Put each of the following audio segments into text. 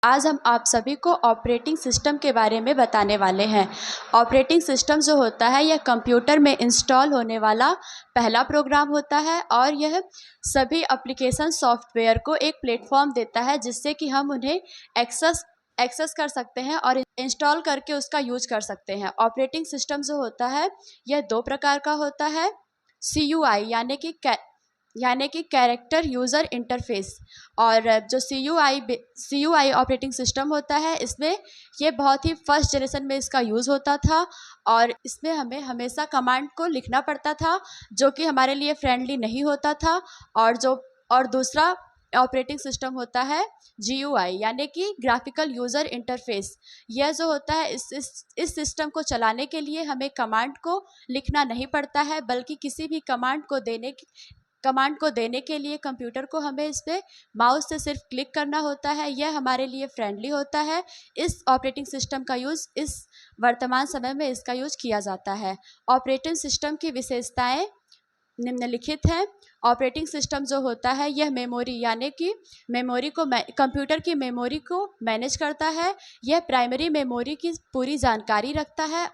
आज हम आप सभी को ऑपरेटिंग सिस्टम के बारे में बताने वाले हैं। ऑपरेटिंग सिस्टम जो होता है यह कंप्यूटर में इंस्टॉल होने वाला पहला प्रोग्राम होता है और यह सभी एप्लीकेशन सॉफ्टवेयर को एक प्लेटफॉर्म देता है जिससे कि हम उन्हें एक्सेस कर सकते हैं और इंस्टॉल करके उसका यूज कर सकते हैं। ऑपरेटिंग सिस्टम जो होता है यह दो प्रकार का होता है। CUI यानी कि कैरेक्टर यूज़र इंटरफेस, और जो CUI ऑपरेटिंग सिस्टम होता है इसमें ये बहुत ही फर्स्ट जनरेशन में इसका यूज़ होता था और इसमें हमें हमेशा कमांड को लिखना पड़ता था जो कि हमारे लिए फ्रेंडली नहीं होता था। और दूसरा ऑपरेटिंग सिस्टम होता है GUI यानी कि ग्राफिकल यूज़र इंटरफेस। यह जो होता है इस सिस्टम को चलाने के लिए हमें कमांड को लिखना नहीं पड़ता है, बल्कि किसी भी कमांड को देने के लिए कंप्यूटर को हमें इस पर माउस से सिर्फ क्लिक करना होता है। यह हमारे लिए फ्रेंडली होता है। इस ऑपरेटिंग सिस्टम का यूज़ इस वर्तमान समय में इसका यूज़ किया जाता है। ऑपरेटिंग सिस्टम की विशेषताएं निम्नलिखित हैं। ऑपरेटिंग सिस्टम जो होता है यह मेमोरी यानी कि कंप्यूटर की मेमोरी को मैनेज करता है। यह प्राइमरी मेमोरी की पूरी जानकारी रखता है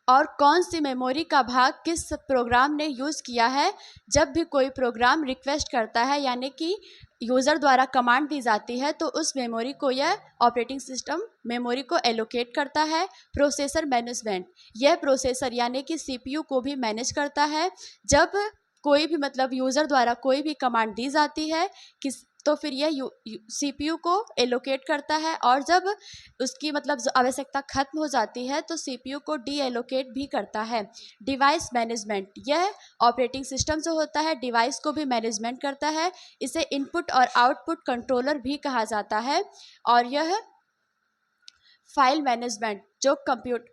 और कौन सी मेमोरी का भाग किस प्रोग्राम ने यूज़ किया है। जब भी कोई प्रोग्राम रिक्वेस्ट करता है यानी कि यूज़र द्वारा कमांड दी जाती है तो उस मेमोरी को यह ऑपरेटिंग सिस्टम मेमोरी को एलोकेट करता है। प्रोसेसर मैनेजमेंट, यह प्रोसेसर यानी कि CPU को भी मैनेज करता है। जब कोई भी यूज़र द्वारा कोई भी कमांड दी जाती है तो फिर यह CPU को एलोकेट करता है और जब उसकी आवश्यकता खत्म हो जाती है तो CPU को डी एलोकेट भी करता है। डिवाइस मैनेजमेंट, यह ऑपरेटिंग सिस्टम जो होता है डिवाइस को भी मैनेजमेंट करता है। इसे इनपुट और आउटपुट कंट्रोलर भी कहा जाता है। और यह फाइल मैनेजमेंट, जो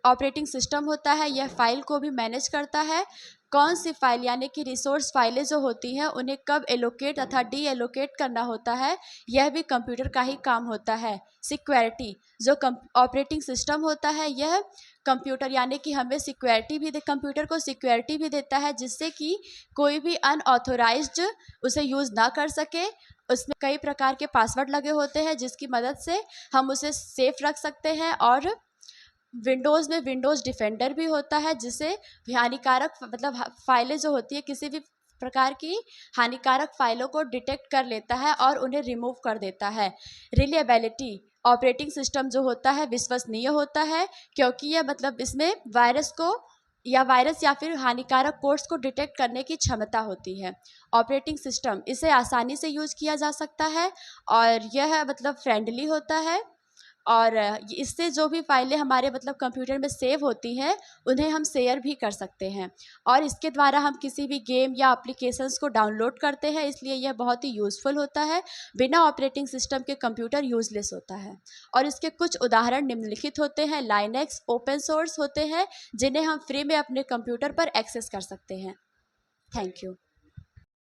ऑपरेटिंग सिस्टम होता है यह फाइल को भी मैनेज करता है। कौन सी फाइल यानी कि रिसोर्स फाइलें जो होती हैं उन्हें कब एलोकेट तथा डी एलोकेट करना होता है, यह भी कंप्यूटर का ही काम होता है। सिक्योरिटी, जो ऑपरेटिंग सिस्टम होता है यह कंप्यूटर यानी कि हमें कंप्यूटर को सिक्योरिटी भी देता है जिससे कि कोई भी अनऑथोराइज्ड उसे यूज़ ना कर सके। उसमें कई प्रकार के पासवर्ड लगे होते हैं जिसकी मदद से हम उसे सेफ रख सकते हैं। और विंडोज़ में विंडोज़ डिफेंडर भी होता है जिससे हानिकारक फाइलें जो होती है किसी भी प्रकार की हानिकारक फाइलों को डिटेक्ट कर लेता है और उन्हें रिमूव कर देता है। रिलायबिलिटी, ऑपरेटिंग सिस्टम जो होता है विश्वसनीय होता है क्योंकि यह इसमें वायरस या फिर हानिकारक कोड्स को डिटेक्ट करने की क्षमता होती है। ऑपरेटिंग सिस्टम इसे आसानी से यूज़ किया जा सकता है और यह फ्रेंडली होता है और इससे जो भी फाइलें हमारे कंप्यूटर में सेव होती हैं उन्हें हम शेयर भी कर सकते हैं और इसके द्वारा हम किसी भी गेम या एप्लीकेशंस को डाउनलोड करते हैं, इसलिए यह बहुत ही यूज़फुल होता है। बिना ऑपरेटिंग सिस्टम के कंप्यूटर यूज़लेस होता है और इसके कुछ उदाहरण निम्नलिखित होते हैं। लाइनक्स ओपन सोर्स होते हैं जिन्हें हम फ्री में अपने कंप्यूटर पर एक्सेस कर सकते हैं। Thank you.